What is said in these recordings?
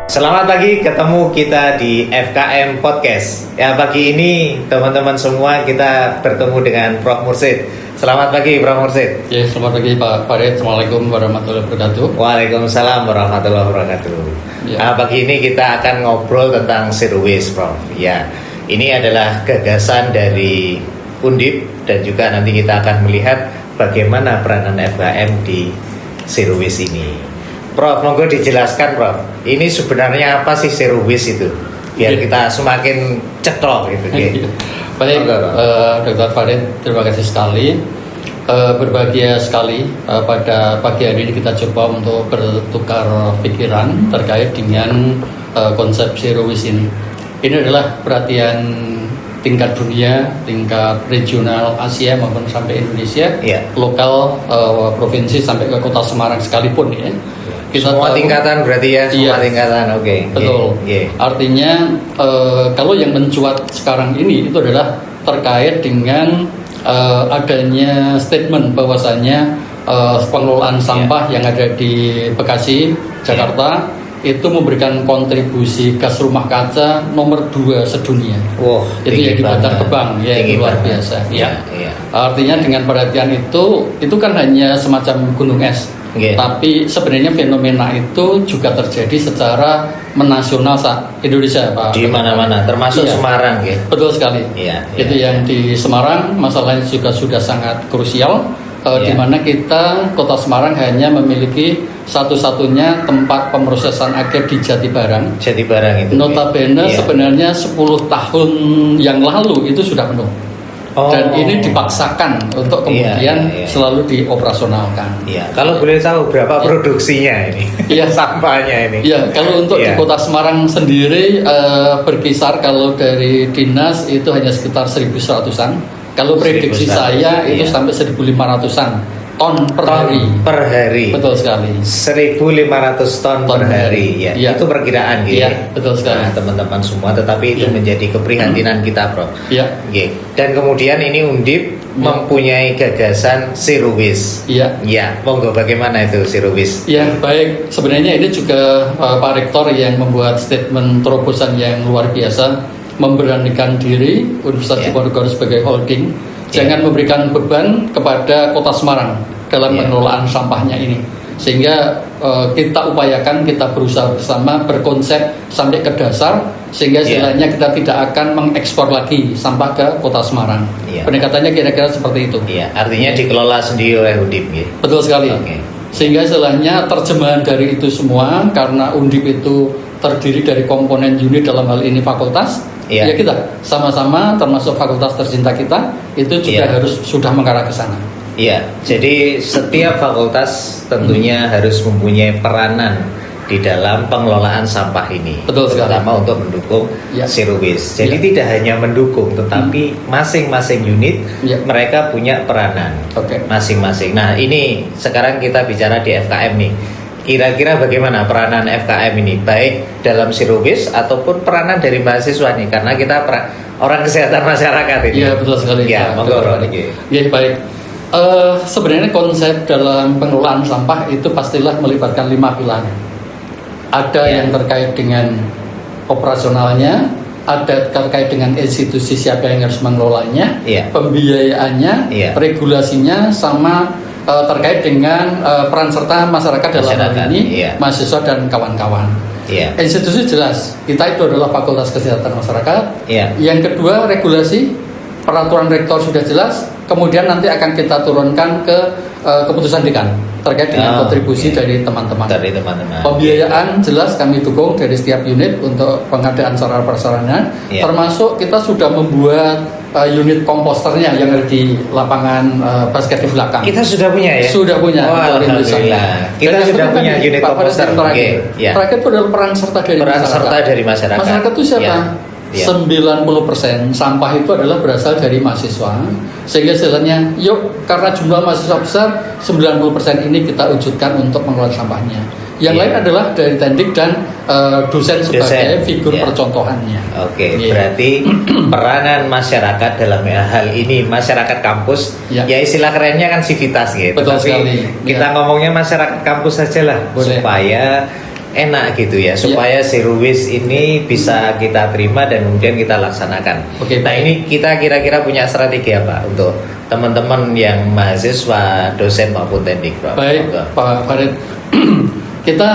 Selamat pagi, ketemu kita di FKM Podcast. Ya, pagi ini teman-teman semua kita bertemu dengan Prof. Mursid. Selamat pagi, Prof. Mursid. Ya, selamat pagi Pak Farid. Assalamualaikum warahmatullahi wabarakatuh. Waalaikumsalam warahmatullahi wabarakatuh. Ya. Nah, pagi ini kita akan ngobrol tentang zero waste, Prof. Ya, ini adalah gagasan dari Undip dan juga nanti kita akan melihat bagaimana peranan FKM di zero waste ini. Prof, monggo dijelaskan, Prof. Ini sebenarnya apa sih zero waste itu? Biar kita semakin cetok gitu. Baik, Dr. Farid, terima kasih sekali. Berbahagia sekali pada pagi hari ini kita coba untuk bertukar pikiran terkait dengan konsep zero waste ini. Ini adalah perhatian tingkat dunia, tingkat regional Asia maupun sampai Indonesia, lokal, provinsi sampai ke kota Semarang sekalipun ya. Kita semua tingkatan berarti ya, semua tingkatan, oke. Betul. Artinya kalau yang mencuat sekarang ini itu adalah terkait dengan adanya statement bahwasanya pengelolaan sampah yang ada di Bekasi, Jakarta itu memberikan kontribusi gas rumah kaca nomor 2 sedunia. Itu yang di Bantar Gebang ya, luar biasa. Artinya dengan perhatian itu kan hanya semacam gunung es. Tapi sebenarnya fenomena itu juga terjadi secara menasional Indonesia, Pak. Di mana-mana, termasuk Semarang, ya. Betul sekali. Itu yang di Semarang masalahnya juga sudah sangat krusial, di mana kita Kota Semarang hanya memiliki satu-satunya tempat pemrosesan akhir di Jatibarang. Jatibarang itu. Notabene sebenarnya 10 tahun yang lalu itu sudah penuh. Dan ini dipaksakan untuk kemudian selalu dioperasionalkan. Kalau boleh tahu berapa produksinya ini? Sampahnya ini. Kalau untuk di Kota Semarang sendiri berkisar kalau dari dinas itu hanya sekitar 1.100-an. Kalau prediksi saya itu sampai 1.500-an ton per hari. Per hari. Betul sekali. 1.500 ton per hari. Itu perkiraan gitu. Betul sekali. Nah, teman-teman semua, tetapi itu menjadi keprihatinan kita, Prof. Dan kemudian ini Undip mempunyai gagasan zero waste. Monggo, bagaimana itu zero waste? Baik. Sebenarnya ini juga Pak Rektor yang membuat statement terobosan yang luar biasa, memberanikan diri Universitas Diponegoro sebagai holding. Jangan memberikan beban kepada Kota Semarang dalam pengelolaan sampahnya ini. Sehingga kita upayakan, kita berusaha bersama berkonsep sampai ke dasar, sehingga istilahnya kita tidak akan mengekspor lagi sampah ke Kota Semarang. Pendekatannya kira-kira seperti itu. Artinya dikelola sendiri oleh Undip. Betul sekali. Sehingga istilahnya terjemahan dari itu semua, karena Undip itu terdiri dari komponen unit, dalam hal ini fakultas. Kita sama-sama termasuk fakultas tercinta kita itu juga harus sudah mengarah ke sana. Jadi setiap fakultas tentunya harus mempunyai peranan di dalam pengelolaan sampah ini. Betul sekali. Terutama untuk mendukung zero waste. Jadi tidak hanya mendukung, tetapi masing-masing unit mereka punya peranan masing-masing. Nah, ini sekarang kita bicara di FKM nih. Kira-kira bagaimana peranan FKM ini, baik dalam zero waste ataupun peranan dari mahasiswa nih, karena kita orang kesehatan masyarakat ini. Betul sekali. Baik. Sebenarnya konsep dalam pengelolaan sampah itu pastilah melibatkan 5 pilar. Ada yang terkait dengan operasionalnya, ada terkait dengan institusi siapa yang harus mengelolanya, pembiayaannya, regulasinya, sama terkait dengan peran serta masyarakat dalam hal ini, mahasiswa dan kawan-kawan. Institusi jelas, kita itu adalah Fakultas Kesehatan Masyarakat. Yang kedua, regulasi, peraturan rektor sudah jelas. Kemudian nanti akan kita turunkan ke keputusan dekan terkait dengan kontribusi dari teman-teman. Pembiayaan jelas kami dukung dari setiap unit untuk pengadaan sarana prasarana. Termasuk kita sudah membuat unit komposternya yang ada di lapangan basket di belakang. Kita sudah punya ya? Sudah punya. Alhamdulillah. Kita sudah punya unit komposter. Terakhir itu adalah peran serta dari masyarakat. Masyarakat itu siapa? 90% sampah itu adalah berasal dari mahasiswa. Sehingga istilahnya, yuk karena jumlah mahasiswa besar, 90% ini kita wujudkan untuk mengelola sampahnya. Yang lain adalah dari tendik dan dosen sebagai figur percontohannya. Berarti peranan masyarakat dalam hal ini masyarakat kampus, ya istilah kerennya kan sivitas gitu. Betul sekali. Kita ngomongnya masyarakat kampus saja lah, supaya enak gitu ya supaya zero waste ini bisa kita terima dan kemudian kita laksanakan. Nah ini kita kira-kira punya strategi apa untuk teman-teman yang mahasiswa, dosen maupun teknik, Pak? Baik, Pak Farid. Kita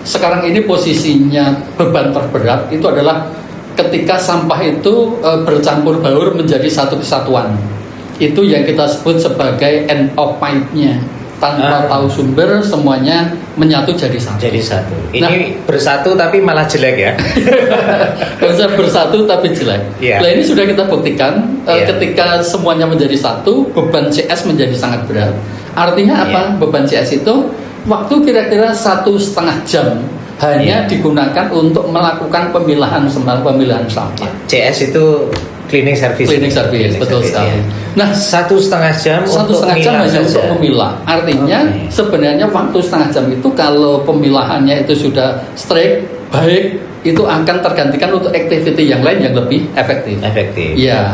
sekarang ini posisinya beban terberat itu adalah ketika sampah itu bercampur baur menjadi satu kesatuan. Itu yang kita sebut sebagai end of pipe-nya. Tanpa tahu sumber, semuanya menyatu jadi satu. Jadi satu. Ini bersatu tapi malah jelek ya. Bisa bersatu tapi jelek. Nah ini sudah kita buktikan ketika semuanya menjadi satu, beban CS menjadi sangat berat. Artinya apa? Beban CS itu waktu kira-kira 1,5 jam hanya digunakan untuk melakukan pemilahan sampah. CS itu cleaning service. Betul sekali. Nah, 1,5 jam hanya untuk memilah. Artinya sebenarnya waktu 1,5 jam itu kalau pemilahannya itu sudah strict, baik, itu akan tergantikan untuk activity yang lain yang lebih efektif. Iya.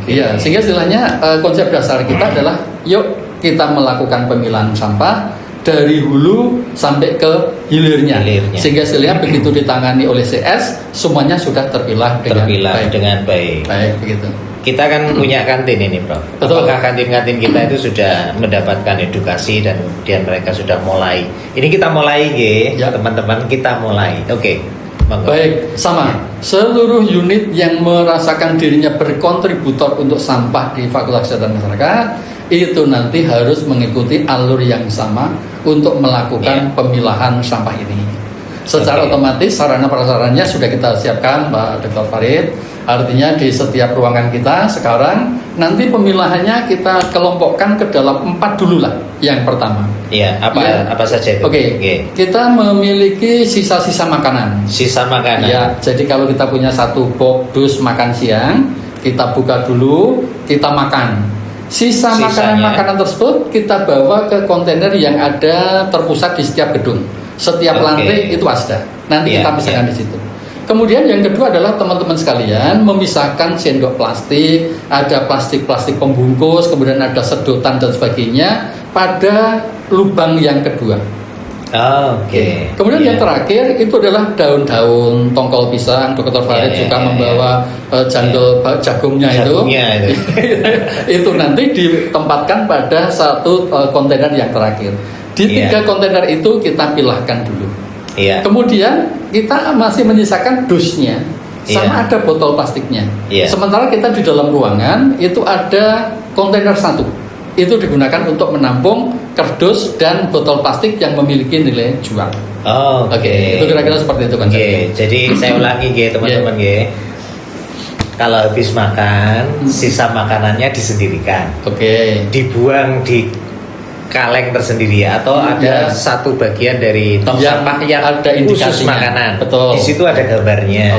Iya. Sehingga istilahnya konsep dasar kita adalah yuk kita melakukan pemilahan sampah dari hulu sampai ke hilirnya. Sehingga istilahnya begitu ditangani oleh CS, semuanya sudah terpilah dengan baik. Baik, begitu. Kita kan punya kantin ini, Prof. Betul. Apakah kantin-kantin kita itu sudah mendapatkan edukasi dan kemudian mereka sudah mulai? Ini kita mulai, teman-teman kita mulai. Oke. Baik, sama. Seluruh unit yang merasakan dirinya berkontributor untuk sampah di Fakultas Kesehatan Masyarakat itu nanti harus mengikuti alur yang sama untuk melakukan pemilahan sampah ini. Secara otomatis sarana prasarannya sudah kita siapkan, Pak Dr. Farid. Artinya di setiap ruangan kita sekarang nanti pemilahannya kita kelompokkan ke dalam 4 dulu lah. Yang pertama. Apa saja itu? Kita memiliki sisa-sisa makanan. Sisa makanan. Jadi kalau kita punya satu box dus makan siang, kita buka dulu, kita makan. Sisa makanan tersebut kita bawa ke kontainer yang ada terpusat di setiap gedung. Setiap lantai itu ada. Nanti kita pisahkan di situ. Kemudian yang kedua adalah teman-teman sekalian memisahkan sendok plastik, ada plastik-plastik pembungkus, kemudian ada sedotan dan sebagainya pada lubang yang kedua. Kemudian yang terakhir itu adalah daun-daun tongkol pisang. Dr. Farid juga membawa jandol jagungnya itu. Itu nanti ditempatkan pada satu kontainer yang terakhir. Di 3 kontainer itu kita pilahkan dulu. Kemudian kita masih menyisakan dusnya, sama ada botol plastiknya. Sementara kita di dalam ruangan itu ada kontainer 1. Itu digunakan untuk menampung kardus dan botol plastik yang memiliki nilai jual. Itu kira-kira seperti itu kan. Jadi saya ulangi teman-teman Kalau habis makan, sisa makanannya disendirikan. Dibuang di kaleng tersendiri atau ada satu bagian dari tong sampah yang ada khusus makanan. Betul. Di situ ada gambarnya.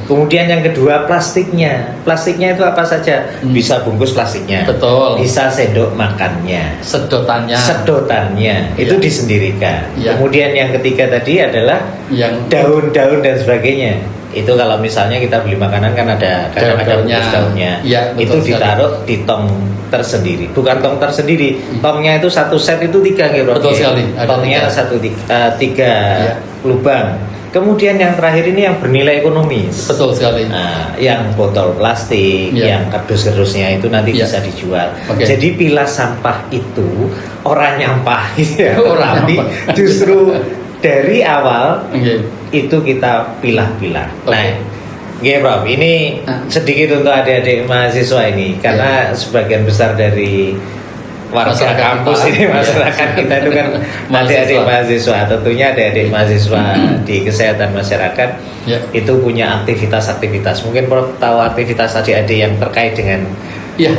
Kemudian yang kedua plastiknya. Plastiknya itu apa saja? Bisa bungkus plastiknya. Betul. Bisa sendok makannya. Sedotannya itu disendirikan. Kemudian yang ketiga tadi adalah yang daun-daun dan sebagainya. Itu kalau misalnya kita beli makanan kan ada kadang-kadang daunnya. Itu ditaruh di tong tersendiri. Bukan tong tersendiri. Tongnya itu satu set itu 3 gitu. Betul sekali. Tongnya 3 lubang. Kemudian yang terakhir ini yang bernilai ekonomis. Betul sekali. Yang botol plastik, yang kardus-kardusnya itu nanti bisa dijual. Jadi pilah sampah itu orang nyampah nanti justru dari awal itu kita pilah-pilah. Nah, Prof, ini sedikit untuk adik-adik mahasiswa ini karena sebagian besar dari warga kampus ini masyarakat kita itu kan adik-adik mahasiswa. Tentunya adik-adik mahasiswa di kesehatan masyarakat itu punya aktivitas-aktivitas. Mungkin Prof tahu aktivitas adik-adik yang terkait dengan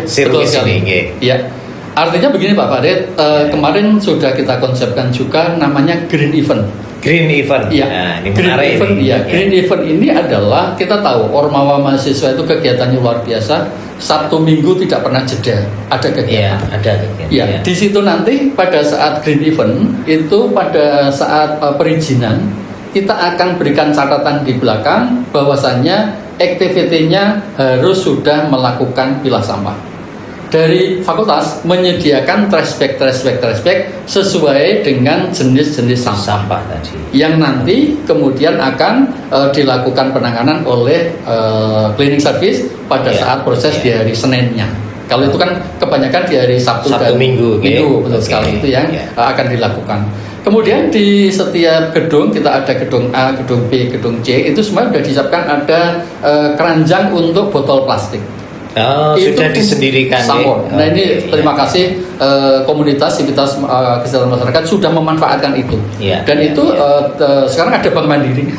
sirkuit ini. Artinya begini Pak Farid, kemarin sudah kita konsepkan juga namanya Green Event. Green Event. Ini menarik. Green Event ini adalah kita tahu Ormawa mahasiswa itu kegiatannya luar biasa. Sabtu Minggu tidak pernah jeda, ada kegiatan. Ada kegiatan. Di situ nanti pada saat Green Event itu pada saat perizinan kita akan berikan catatan di belakang bahwasannya aktivitinya harus sudah melakukan pilah sampah. dari fakultas menyediakan trash bag sesuai dengan jenis-jenis sampah tadi yang nanti kemudian akan dilakukan penanganan oleh cleaning service pada saat proses di hari Seninnya. Kalau itu kan kebanyakan di hari Sabtu dan Minggu, betul sekali, itu yang akan dilakukan. Kemudian di setiap gedung kita ada gedung A, gedung B, gedung C, itu semua sudah disiapkan ada keranjang untuk botol plastik. Itu sudah disendirikan. Nah ini terima kasih komunitas civitas kesehatan masyarakat sudah memanfaatkan itu. Dan itu sekarang ada Bank Mandiri.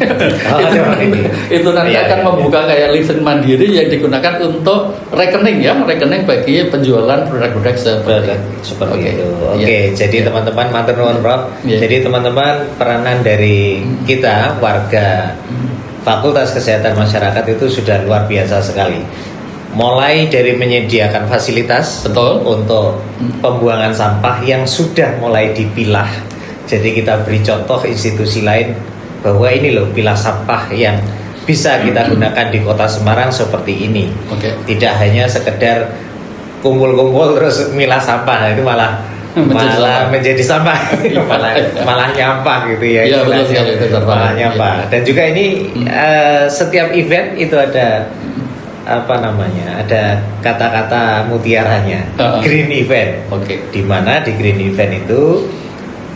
Itu nanti akan membuka kayak living mandiri yang digunakan untuk rekening bagi penjualan produk-produk seperti itu. Oke, jadi teman-teman matur nuwun Prof. Jadi teman-teman peranan dari kita warga Fakultas Kesehatan Masyarakat itu sudah luar biasa sekali. Mulai dari menyediakan fasilitas untuk pembuangan sampah yang sudah mulai dipilah. Jadi kita beri contoh institusi lain bahwa ini loh pilah sampah yang bisa kita gunakan di Kota Semarang seperti ini. Tidak hanya sekedar kumpul-kumpul terus milah sampah, itu malah menjadi sampah, malah nyampah gitu ya. Iya, betul sekali, malah nyampah. Dan juga ini setiap event itu ada ada kata-kata mutiaranya, green event. Di mana di green event itu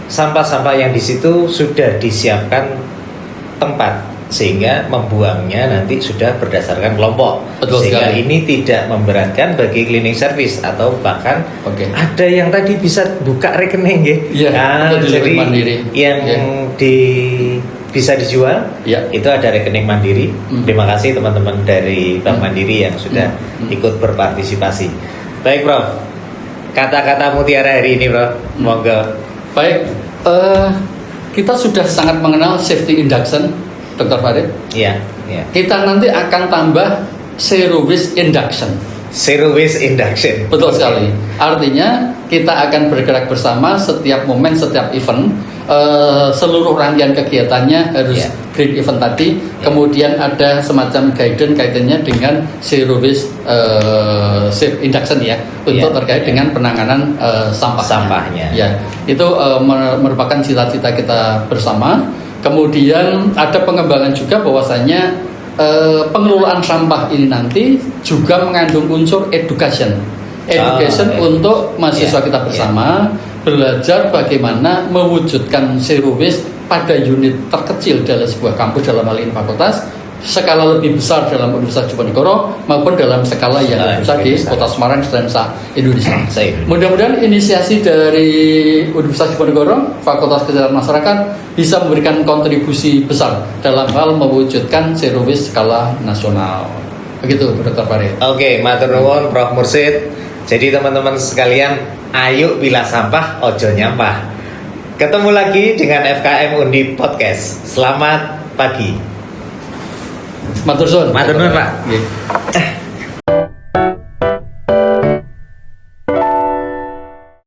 sampah-sampah yang di situ sudah disiapkan tempat sehingga membuangnya nanti sudah berdasarkan kelompok. Sehingga ini tidak memberatkan bagi cleaning service atau bahkan ada yang tadi bisa buka rekening jadi yang bisa dijual itu ada rekening mandiri. Terima kasih teman-teman dari Bank Mandiri yang sudah ikut berpartisipasi. Baik Prof, kata-kata mutiara hari ini Prof, monggo. Baik, kita sudah sangat mengenal safety induction, Dr. Farid. Kita nanti akan tambah zero waste induction. Zero waste induction. Betul sekali. Artinya kita akan bergerak bersama setiap momen, setiap event. Seluruh rangkaian kegiatannya harus green event tadi. Kemudian ada semacam guidance kaitannya dengan zero waste safe induction untuk terkait dengan penanganan sampahnya. Itu merupakan cita-cita kita bersama. Kemudian ada pengembangan juga bahwasanya pengelolaan sampah ini nanti juga mengandung unsur education untuk mahasiswa kita bersama belajar bagaimana mewujudkan zero waste pada unit terkecil dalam sebuah kampus, dalam hal ini fakultas, skala lebih besar dalam Universitas Diponegoro maupun dalam skala yang lebih besar di Kota Semarang dan Indonesia. Mudah-mudahan inisiasi dari Universitas Diponegoro, Fakultas Kesehatan Masyarakat bisa memberikan kontribusi besar dalam hal mewujudkan zero waste skala nasional. Begitu, Dr. Farid. Oke, matur nuwun Prof Mursid. Jadi teman-teman sekalian, ayo pilah sampah, ojo nyampah. Ketemu lagi dengan FKM Undi Podcast. Selamat pagi. Matur nuwun. Matur nuwun, Pak.